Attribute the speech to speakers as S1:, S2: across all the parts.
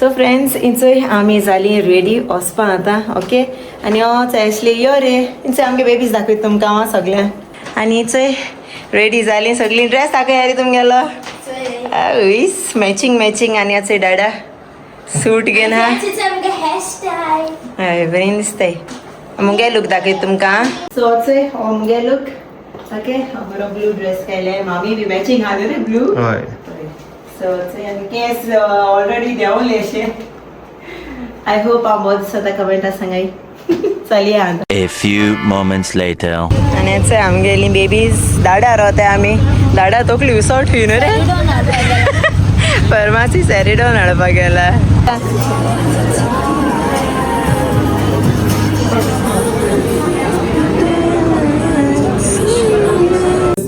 S1: So friends इंचोय आमी जाली ready वचपा आतां ओके आनी ॲशली यो रे इंचोय आमगे बेबीज दाखयत तुमकां हांव सगळ्यां आनी इंचोय रेडी जाली सगळीं ड्रेस दाखय रे तुमगेलो इस मॅचिंग मॅचिंग आनी आचोय डाडा सूट घेवन हा हय बरी दिसताय मुगे लूक दाखयत तुमकां सो चोय हो मुगे लूक ओके बरो ब्लू ड्रेस केले मामी बी मॅचिंग हा रे ब्लू
S2: हय
S1: So, केस ऑलरेडी देवले अशे आय होप हांव बोर दिसता कमेंटा सांगाय चलया आता
S3: A few moments later.
S1: आनी हेचे आमगेली बेबीज दाडा रावताय आमी दाडा तोकली उसोट हुई न्हू रे फर्मासी सॅरिडॉन हाडपाक गेला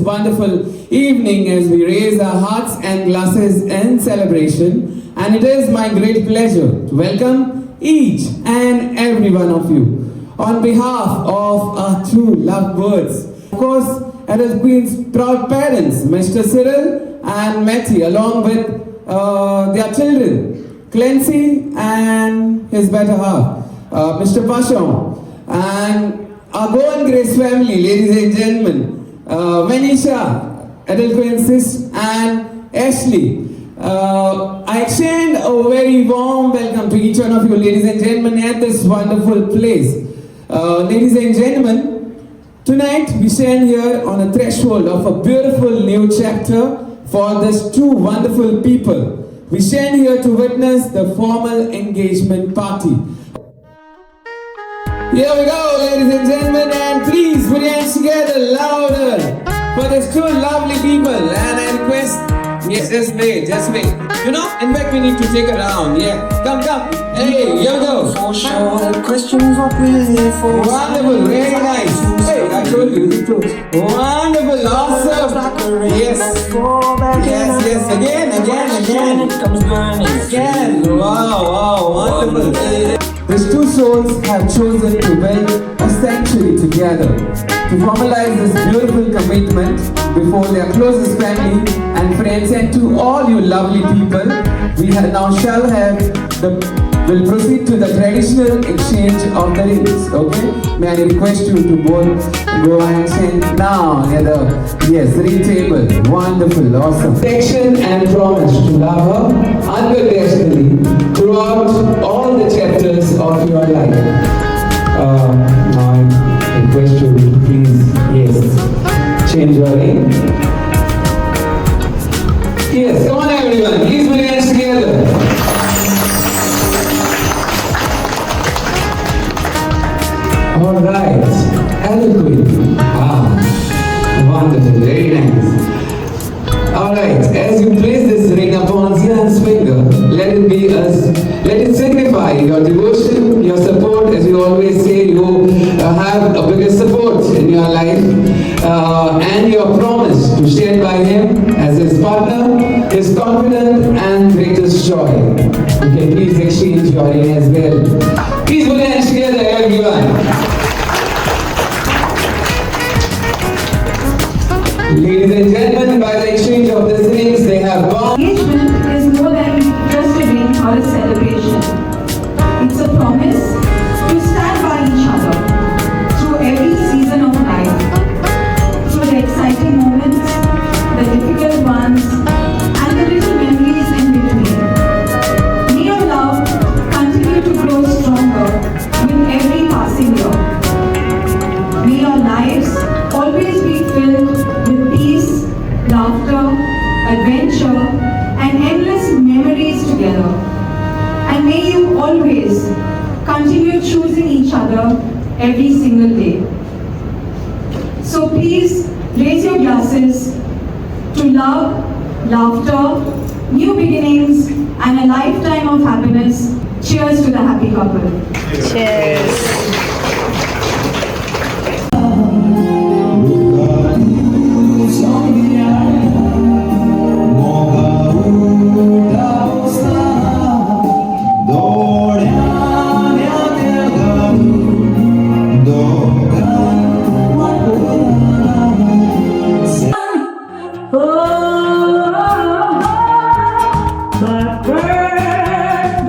S4: Wonderful evening as we raise our hearts and glasses in celebration, and it is my great pleasure to welcome each and every one of you on behalf of our two lovebirds. Of course, it has been proud parents, Mr. Cyril and Matthew, along with their children, Clancy and his better half, Mr. Pasham, and our Goan Grace family, ladies and gentlemen. Manisha, Adelquensis and Ashley. I extend a very warm welcome to each one of you, ladies and gentlemen, at this wonderful place. Ladies and gentlemen, tonight we stand here on a threshold of a beautiful new chapter for these two wonderful people. We stand here to witness the formal engagement party. Here we go, ladies and gentlemen, and please put your hands together louder for these two lovely people. And I request, yes, just wait. You know, in fact, we need to take a round. Yeah, come. Hey, here we go.
S5: For sure, the questions what we're here for.
S4: Wonderful, very nice. Hey, I told you. Wonderful, awesome. Yes, again.
S5: It comes burning.
S4: Again, wow, wonderful. These two souls have chosen to build a sanctuary together to formalize this beautiful commitment before their closest family and friends, and to all you lovely people, we'll proceed to the traditional exchange of the rings. Okay? May I request you to both go and stand now near the ring table. Wonderful, awesome. Protection and promise to love her unconditionally throughout all the chapters of your life. Now I request you to please, change your ring. Yes, come on everyone, please put your hands together. Alright, eloquent. Wonderful, very nice. Alright, as you place this ring upon Zian's finger, let it signify your devotion, your support. As you always say, you have a biggest support in your life, and your promise to stand by him as his partner, his confidence and greatest joy. You can please exchange your ring as well. Please put your hands together, everyone. Ladies and gentlemen, by the exchange of these rings, they have gone.
S6: Engagement is more than just a ring or a celebration. It's a promise to stand by each other through every season of life, through the exciting moments, the difficult ones, and the little memories in between. May your love continue to grow stronger with every passing year. May your lives always be filled with peace, laughter, adventure, and endless memories together. And may you always continue choosing each other every single day. So please raise your glasses to love, laughter, new beginnings, and a lifetime of happiness. Cheers to the happy couple.
S1: Cheers.
S6: Oh, my bird,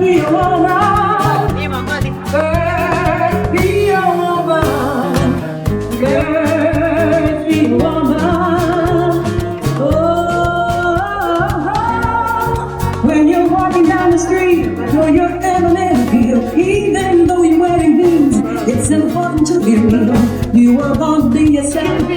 S2: You're your element appeal, even though you're wearing rings. It's important to be real. You were born to be yourself,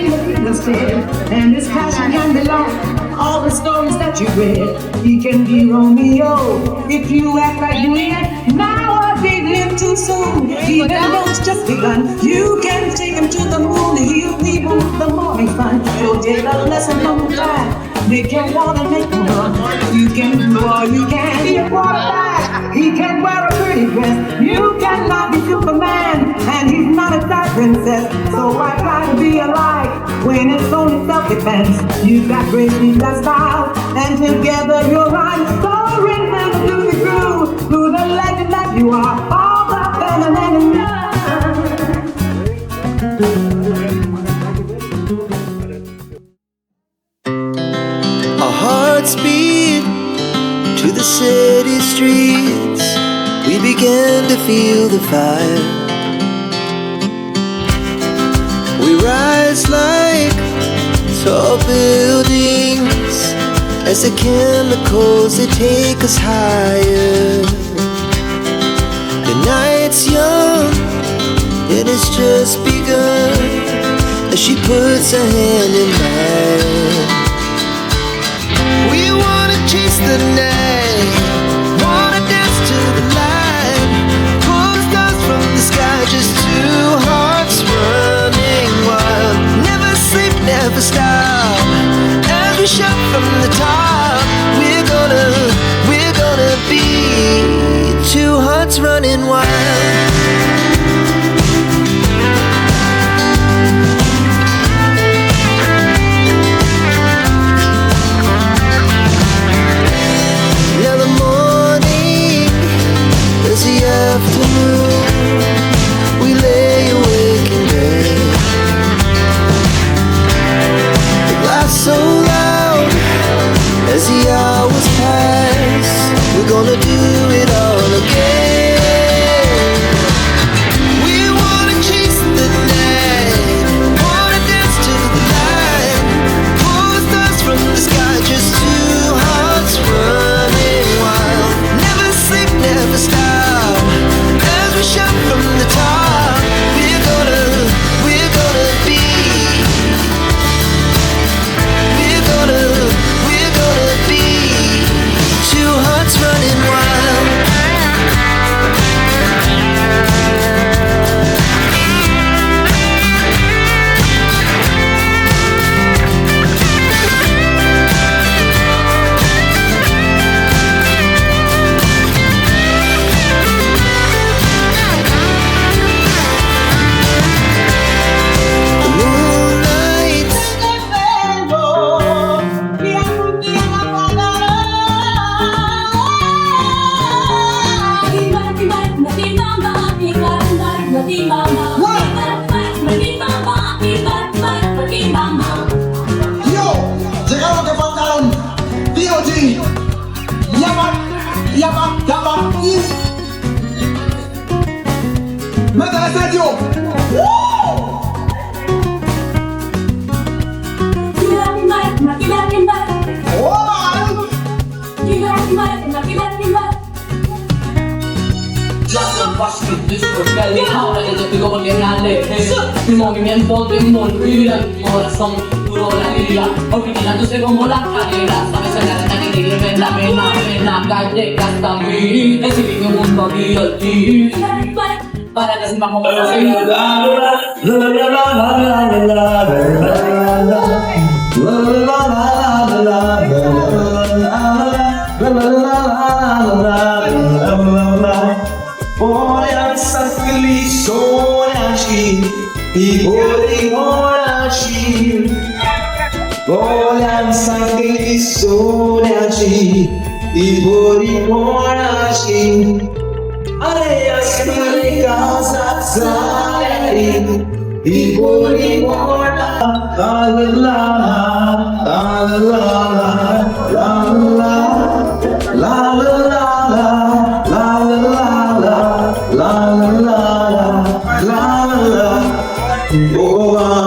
S2: and this passion can be lost. All the stories that you read, he can be Romeo if you act like you ain't. Now I did him too soon, even though it's just begun. You can take him to the moon to heal people with the morning sun. You'll take a lesson on the time. They can wanna make him run. You can do all you can. Be a quarterback. He can wear a pretty dress. You cannot be Superman, and he's not a star princess. So I try to be alike when it's only self-defense. You got grace, you got style, and together you're right. So remember to be true to the legend that you are. All the feminine in love.
S7: Our hearts beat to the city streets. We began to feel the fire. We rise like tall buildings as the chemicals they take us higher. The night's young and it's just begun as she puts her hand in mine. We wanna chase the night, wanna dance to the light, pull the stars from the sky, just two hearts running wild. Never sleep, never stop, as we shout from the top. We're gonna be two hearts running wild. Afternoon, we lay awake in bed. The laughs so loud as the hours pass. We're gonna do it all again. We wanna chase the night, wanna dance to the light, pull the stars from the sky, just two hearts running wild. Never sleep, never stop. Shout from the top, we're gonna be, we're gonna be two hearts running wild.
S8: Il movimiento de morir, mi corazón duro la liga. Originándose como la cadera, sabes en la arena que te ven la pena, en la calle hasta mí. Decidí un mundo divertir para que se me como la
S7: Vogliam sangue sonaci, I voli monaci, areas di casa sali, I voli monaci, la la la la la la la la Goa,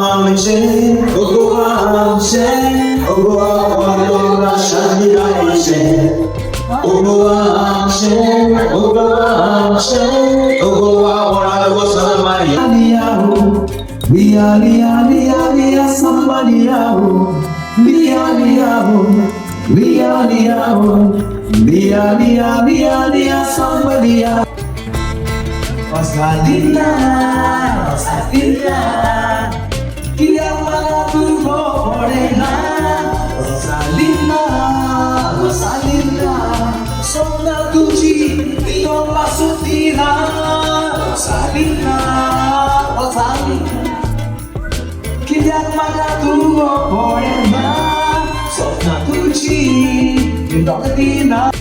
S2: Somebody Rosalina, Rosalina, dia mana tu morena. Rosalina, Rosalina, sona tuji dio pasutina. Rosalina, Rosalina, dia mana tu morena. Sona tuji dio pasutina.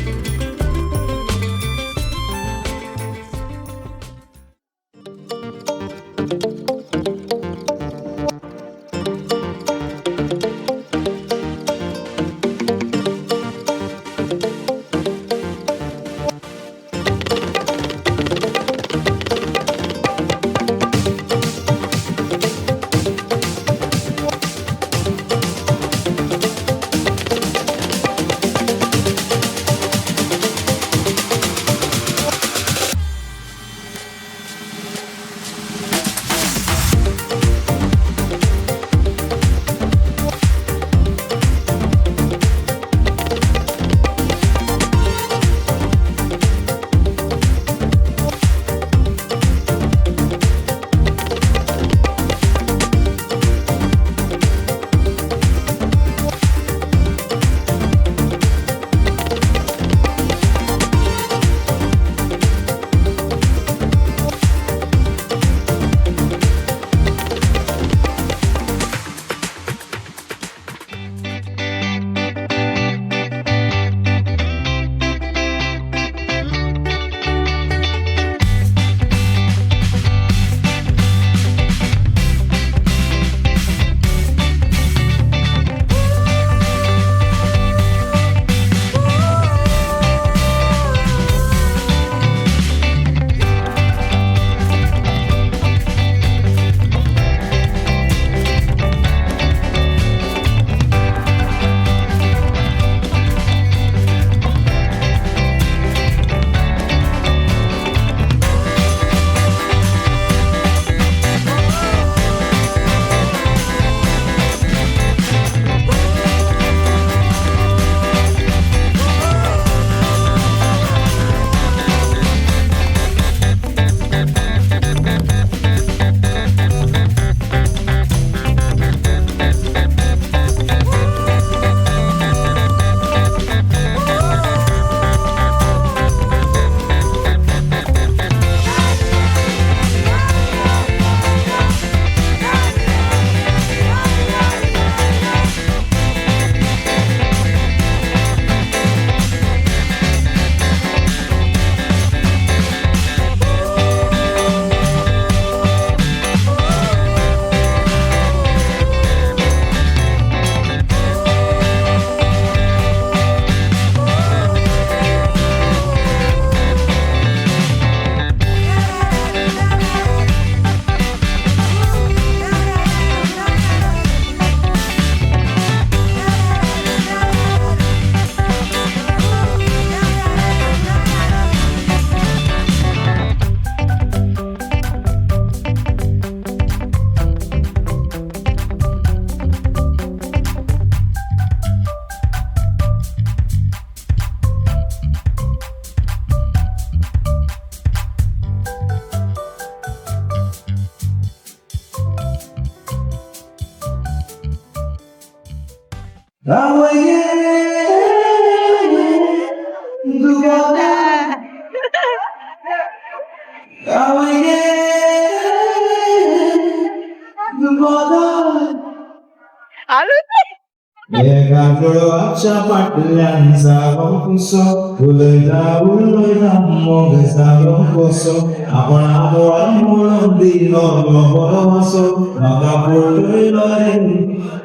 S9: Acha patlanza vampuso Uloida uloida mongaza yonkoso Apana moa molondino Loboroso Magapolo ilore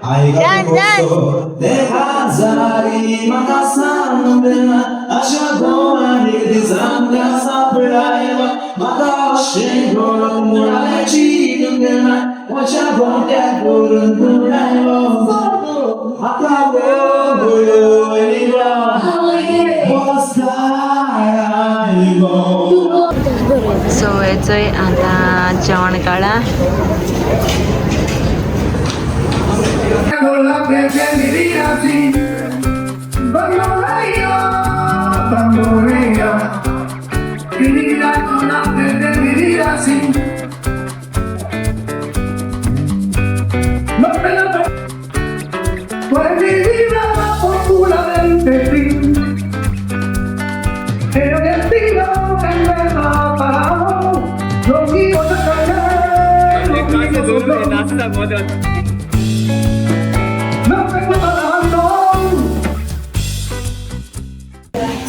S9: Aiga koso Dekazari makasanondena Asha goa nigdizanga sapraya Magashengo mura chidungena Wacha bonda gurundura Acabou, eu
S1: चोय आतां जेवण काडा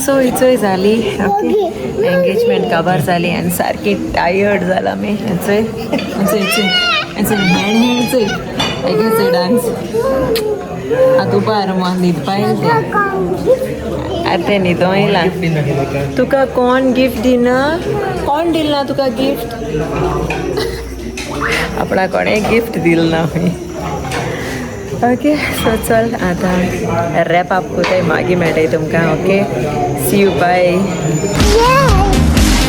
S1: सो इचोय जाली okay engagement काबार जाली आनी सारकी tired जाला आमी चोय हँड चोय चोय डान्स आतां पार न्हीद पायल ते न्हिदो येयला तुका कोण गिफ्ट दिना कोण दिल तुका गिफ्ट आपणा कोणें गिफ्ट दिल ना ओके सो चल आतां रॅप अप कोताय मागीर मेळटाय तुमकां okay see you bye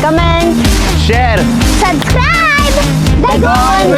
S10: Comment,
S3: Share.
S10: subscribe, the Goan